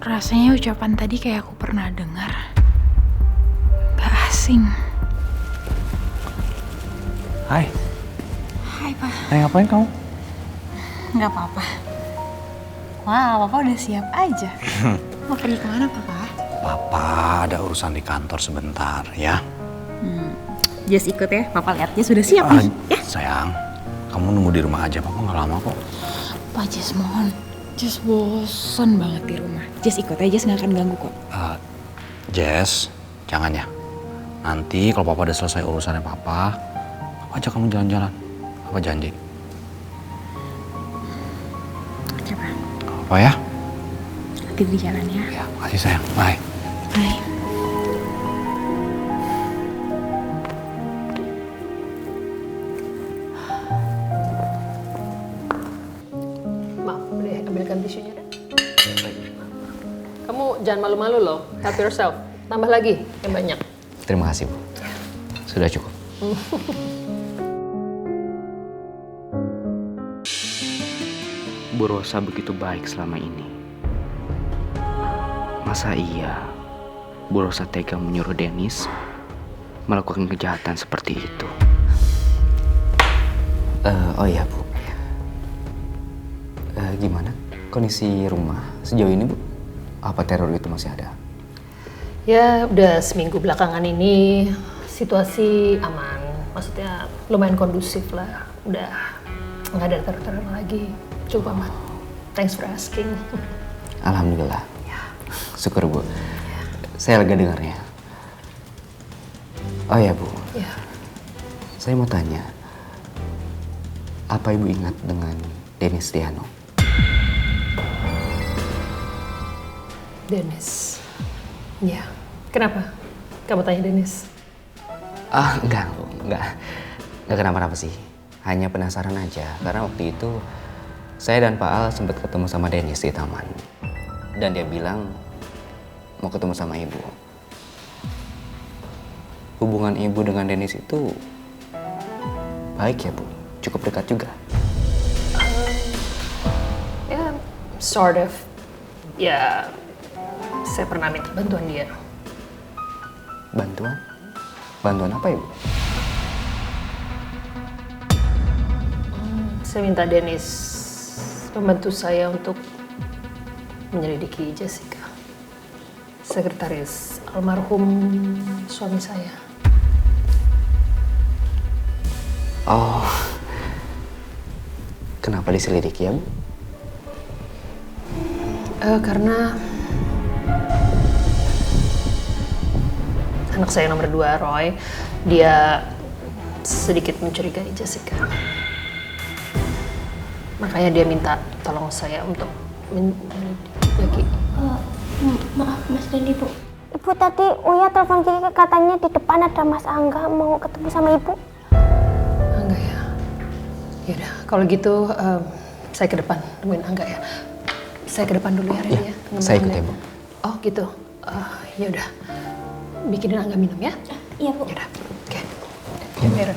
Rasanya ucapan tadi kayak aku pernah dengar. Gak asing. Hai. Hai, Pak. Hai, ngapain kamu? Gak apa-apa. Wah, Papa udah siap aja. Mau pergi kemana, Papa? Papa ada urusan di kantor sebentar, ya. Jess ikut ya, Papa lihat Jess sudah siap nih. Ya. Sayang, kamu nunggu di rumah aja, Papa nggak lama kok. Pak Jess mohon. Jess bosen banget di rumah. Jess ikut aja, Jess nggak akan ganggu kok. Jess, jangan ya. Nanti kalau Papa udah selesai urusannya Papa ajak kamu jalan-jalan. Papa janji. Coba. Apa ya? Hati di jalan ya. Ya, makasih sayang. Bye. Bye. Boleh ambilkan tisunya deh. Kamu jangan malu-malu loh. Help yourself. Tambah lagi yang banyak. Terima kasih, Bu. Sudah cukup. Bu Rosa begitu baik selama ini. Masa iya Bu Rosa tega menyuruh Dennis melakukan kejahatan seperti itu? Oh iya, Bu. Gimana kondisi rumah sejauh ini, Bu? Apa teror itu masih ada? Ya udah seminggu belakangan ini situasi aman. Maksudnya lumayan kondusif lah. Udah nggak ada teror-teror lagi. Cukup aman. Thanks for asking. Alhamdulillah. Syukur, Bu. Saya lega dengarnya. Oh ya, Bu. Ya. Saya mau tanya. Apa Ibu ingat dengan Dennis Diano? Dennis. Ya. Kenapa? Kamu tanya Dennis? Enggak, Bu. Enggak kenapa-napa sih. Hanya penasaran aja. Karena waktu itu saya dan Pak Al sempat ketemu sama Dennis di taman. Dan dia bilang mau ketemu sama Ibu. Hubungan Ibu dengan Dennis itu baik ya, Bu? Cukup dekat juga? Ya, sort of. Ya, saya pernah minta bantuan dia. Bantuan? Bantuan apa, Ibu? Saya minta Dennis membantu saya untuk menyelidiki Jessica, sekretaris almarhum suami saya. Oh, kenapa diselidiki ya, Bu? Karena anak saya nomor 2, Roy, dia sedikit mencurigai Jessica. Makanya dia minta tolong saya untuk menyelidiki. Maaf Mas Randy, Bu. Ibu tadi Uya telepon Kiki katanya di depan ada Mas Angga mau ketemu sama Ibu. Angga ya. Yaudah, kalau gitu saya ke depan nemuin Angga ya. Saya ke depan dulu ya, Randy ya. Saya ikut ya, Bu. Oh gitu. Ya udah. Bikinin Angga minum ya. Iya, Bu. Yaudah. Oke. Ya.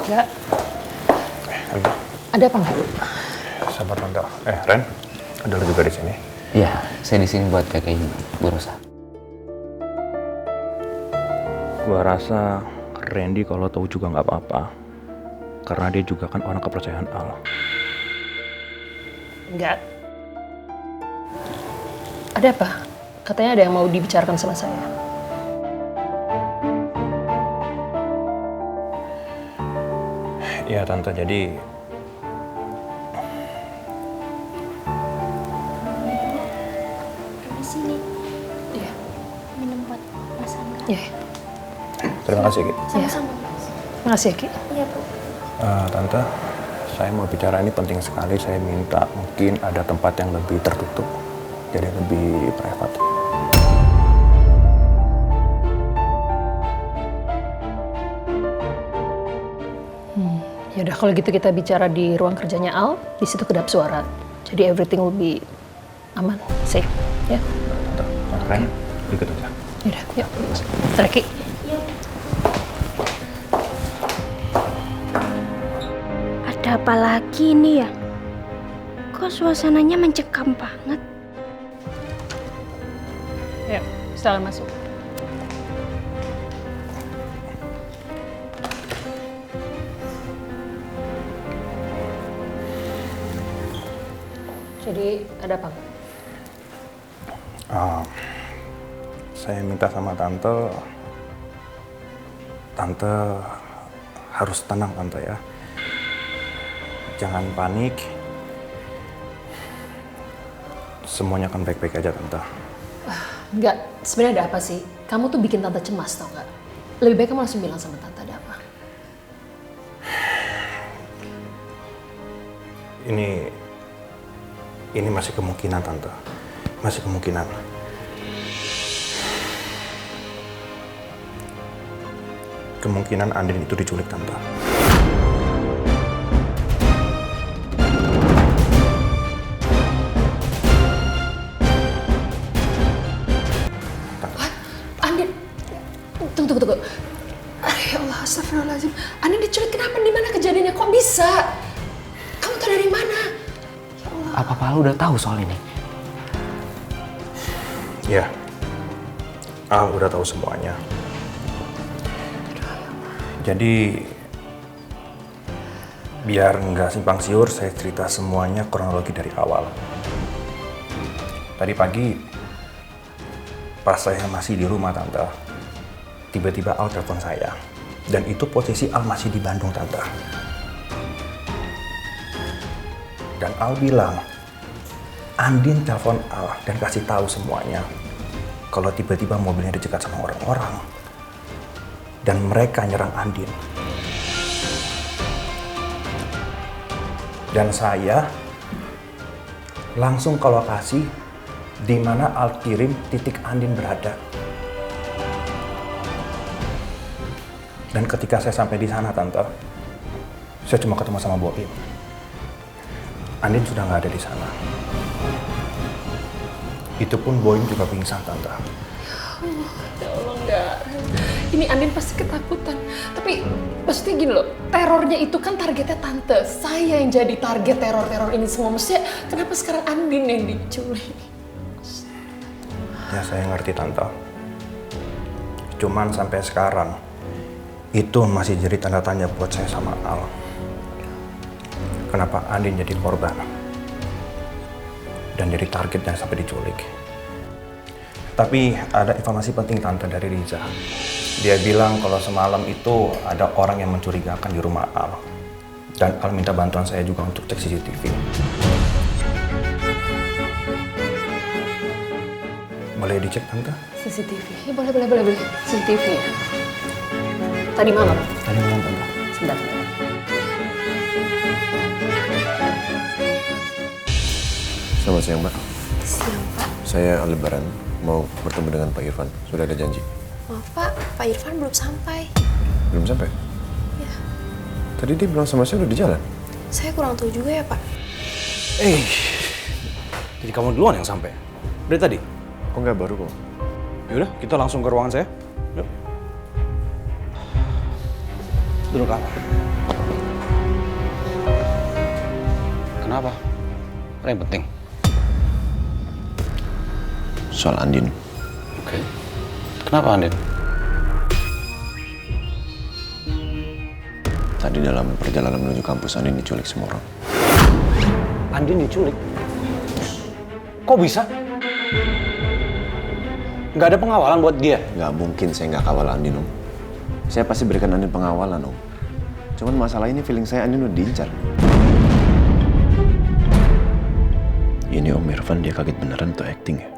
Ya. Enggak. Ada apa nggak? Sabar Tante. Ren, ada lu juga di sini. Iya, saya di sini buat jagain Bu Rosa. Gua rasa Randy kalau tahu juga nggak apa-apa, karena dia juga kan orang kepercayaan Al. Enggak. Ada apa? Katanya ada yang mau dibicarakan sama saya. Iya Tante, jadi Di sini Iya. minum buat Mas Angga. Iya. terima kasih Ki. Sama-sama, Mas. Makasih ya, Ki. Iya, Bu. Tante, saya mau bicara ini penting sekali. Saya minta mungkin ada tempat yang lebih tertutup, jadi lebih private. Ya udah, kalau gitu kita bicara di ruang kerjanya Al. Di situ kedap suara. Jadi everything will be aman, safe, ya. Tante, Ren, ikut aja. Yaudah, yuk. Terki. Iya. Ada Ada apa lagi ini ya? Kok suasananya mencekam banget? Ayo, silakan masuk. Jadi ada apa? Saya minta sama tante harus tenang tante ya. Jangan panik. Semuanya akan baik-baik aja tante. Enggak, sebenarnya ada apa sih? Kamu tuh bikin tante cemas tau nggak? Lebih baik kamu langsung bilang sama tante ada apa. Ini masih kemungkinan tante. Masih kemungkinan. Kemungkinan Andin itu diculik tante. Andin, tunggu. Ya Allah, astagfirullahaladzim. Andin diculik kenapa? Di mana kejadiannya? Kok bisa? Kamu tahu dari mana? Ya Allah. Apa Pak Al udah tahu soal ini? Ya, Al udah tahu semuanya. Jadi, biar nggak simpang siur, saya cerita semuanya kronologi dari awal. Tadi pagi, pas saya masih di rumah tante, tiba-tiba Al telepon saya. Dan itu posisi Al masih di Bandung tante. Dan Al bilang, Andin telepon Al dan kasih tahu semuanya. Kalau tiba-tiba mobilnya dicegat sama orang-orang. Dan mereka nyerang Andin. Dan saya langsung ke lokasi di mana Al kirim titik Andin berada. Dan ketika saya sampai di sana, tante, saya cuma ketemu sama Boim. Andin sudah nggak ada di sana. Itu pun Boim juga pingsan, tante. Ya Allah, enggak. Ini Andin pasti ketakutan. Tapi maksudnya gini loh, terornya itu kan targetnya tante. Saya yang jadi target teror-teror ini semua. Maksudnya kenapa sekarang Andin yang diculik? Ya saya ngerti tante. Cuman sampai sekarang itu masih jadi tanda tanya buat saya sama Al. Kenapa Andin jadi korban dan jadi targetnya sampai diculik. Tapi ada informasi penting tante dari Riza. Dia bilang kalau semalam itu ada orang yang mencurigakan di rumah Al. Dan Al minta bantuan saya juga untuk cek CCTV. Boleh dicek tante? CCTV. Ya, boleh. CCTV. Tadi malam. Tadi malam tante. Sebentar. Selamat siang, Mbak. Siang, Pak. Saya Aldebaran, mau bertemu dengan Pak Irfan. Sudah ada janji. Maaf, Pak. Pak Irfan belum sampai. Belum sampai? Ya. Tadi dia bilang sama saya udah di jalan. Saya kurang tahu juga ya, Pak. Jadi kamu duluan yang sampai? Dari tadi? Oh enggak, baru kok. Yaudah, kita langsung ke ruangan saya. Yuk. Duduk, Kak. Kenapa? Ada yang penting? Soal Andin. Oke. Kenapa, Andin? Tadi dalam perjalanan menuju kampus, Andin diculik semua orang. Andin diculik? Kok bisa? Nggak ada pengawalan buat dia? Nggak mungkin saya nggak kawal Andin, Om. Saya pasti berikan Andin pengawalan, Om. Cuman masalah ini feeling saya Andin udah diincar. Ini Om Irfan, dia kaget beneran atau acting ya?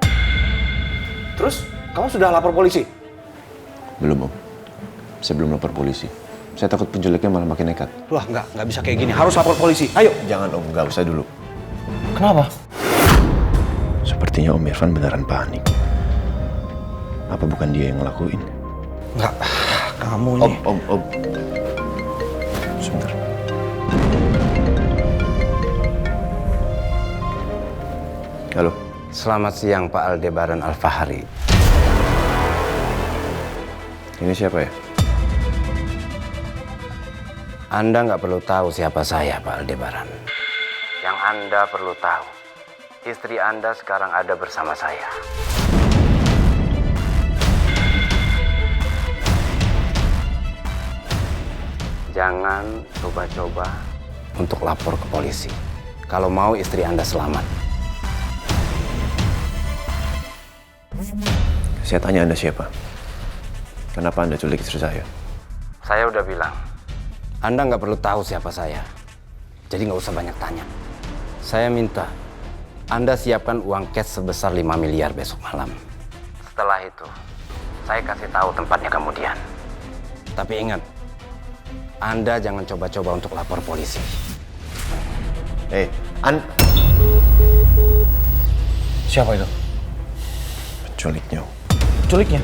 Terus, kamu sudah lapor polisi? Belum, Om. Saya belum lapor polisi. Saya takut penculiknya malah makin nekat. Wah, nggak bisa kayak gini. Harus lapor polisi. Ayo. Jangan, Om. Nggak usah dulu. Kenapa? Sepertinya Om Irfan beneran panik. Apa bukan dia yang ngelakuin? Nggak. Kamu nih. Om. Sebentar. Halo. Selamat siang Pak Aldebaran Alfahari. Ini siapa ya? Anda nggak perlu tahu siapa saya, Pak Aldebaran. Yang Anda perlu tahu, istri Anda sekarang ada bersama saya. Jangan coba-coba untuk lapor ke polisi kalau mau istri Anda selamat. Saya tanya Anda siapa? Kenapa Anda culik istri saya? Saya udah bilang, Anda nggak perlu tahu siapa saya. Jadi nggak usah banyak tanya. Saya minta Anda siapkan uang cash sebesar 5 miliar besok malam. Setelah itu, saya kasih tahu tempatnya kemudian. Tapi ingat, Anda jangan coba-coba untuk lapor polisi. Siapa itu? Penculiknya. Penculiknya?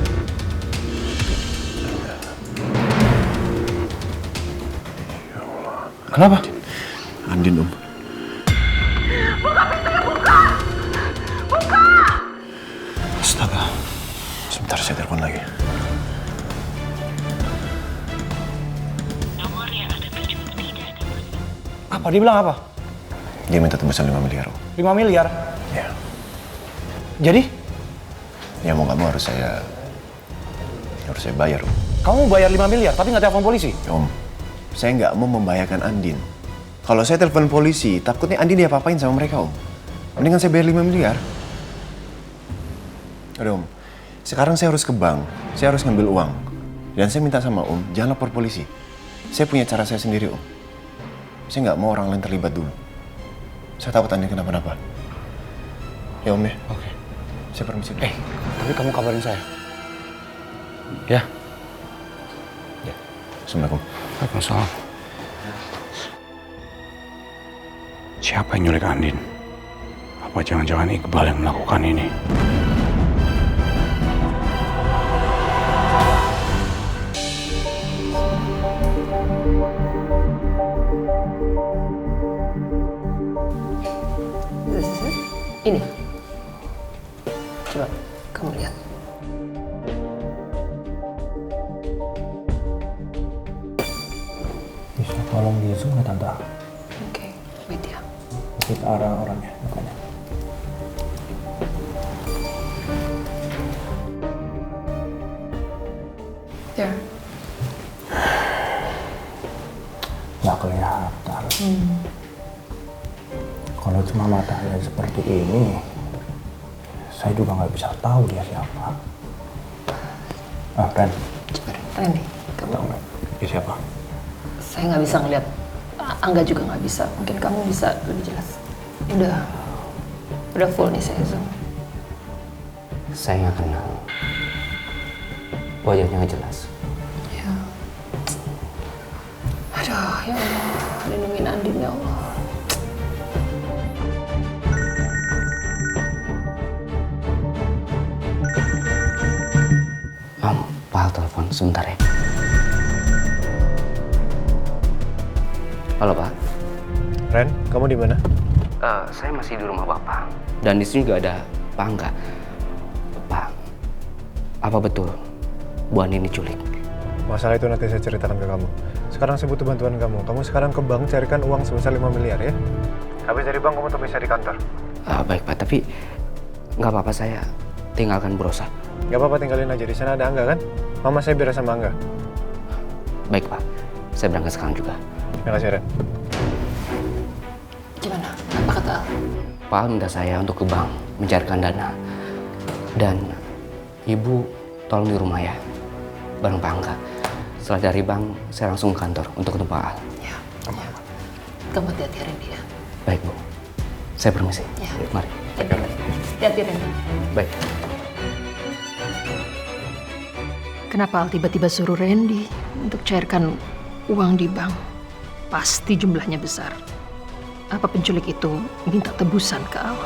Kenapa? Andin, Om. Astaga. Sebentar, saya telepon lagi. Apa? Dia bilang apa? Dia minta tembusan 5 miliar, Om. 5 miliar? Ya. Jadi? Ya mau nggak mau harus saya bayar, Om. Kamu bayar 5 miliar tapi nggak telepon polisi? Om, saya nggak mau membahayakan Andin. Kalau saya telepon polisi, takutnya Andin dia apa-apain sama mereka, Om. Mendingan saya bayar 5 miliar. Udah, Om. Sekarang saya harus ke bank. Saya harus ngambil uang. Dan saya minta sama Om, jangan lapor polisi. Saya punya cara saya sendiri, Om. Saya nggak mau orang lain terlibat dulu. Saya takut Andin kenapa-napa. Ya, Om ya? Oke. Saya permisi dulu. Tapi kamu kabarin saya. Ya. Assalamualaikum. Waalaikumsalam. Siapa yang nyulik Andin? Apa jangan-jangan Iqbal yang melakukan ini? Ini. Coba kamu lihat. Bisa tolong di zoom ya, Tante? Oke, wait ya. Kita arah orangnya, makanya. There. Nggak kelihatan. Kalau cuma matanya seperti ini, saya juga nggak bisa tahu dia siapa. Ren. Randy, kamu. Tahu nggak? Dia siapa? Saya nggak bisa ngeliat. Angga juga nggak bisa. Mungkin kamu bisa lebih jelas. Udah full nih saya zoom. Saya nggak kenal. Wajahnya nggak jelas. Ya. Aduh, ya Allah. Lindungin Andin ya Allah. Pak, telepon sebentar ya. Halo, Pak. Ren, kamu di mana? Saya masih di rumah Bapak. Dan di sini juga ada Pak Angga. Pak, apa betul Bu Andin diculik? Masalah itu nanti saya ceritakan ke kamu. Sekarang saya butuh bantuan kamu. Kamu sekarang ke bank carikan uang sebesar 5 miliar ya. Habis dari bank kamu terpisah di kantor. Baik, Pak. Tapi nggak apa-apa, saya tinggalkan Bu Rosa. Gak apa-apa, tinggalin aja. Di sana ada Angga kan? Mama saya beres sama Angga. Baik, Pak. Saya berangkat sekarang juga. Terima kasih, Ren. Gimana? Apa kata Al? Pak Al minta saya untuk ke bank mencarikan dana. Dan Ibu tolong di rumah ya, bareng Pak Angga. Setelah dari bank, saya langsung ke kantor untuk ketemu Pak Al. Ya. Kamu hati-hati Randy ya. Baik, Bu. Saya permisi. Ya. Mari. Hati-hati Randy. Baik. Kenapa Al tiba-tiba suruh Randy untuk cairkan uang di bank? Pasti jumlahnya besar. Apa penculik itu minta tebusan ke Al?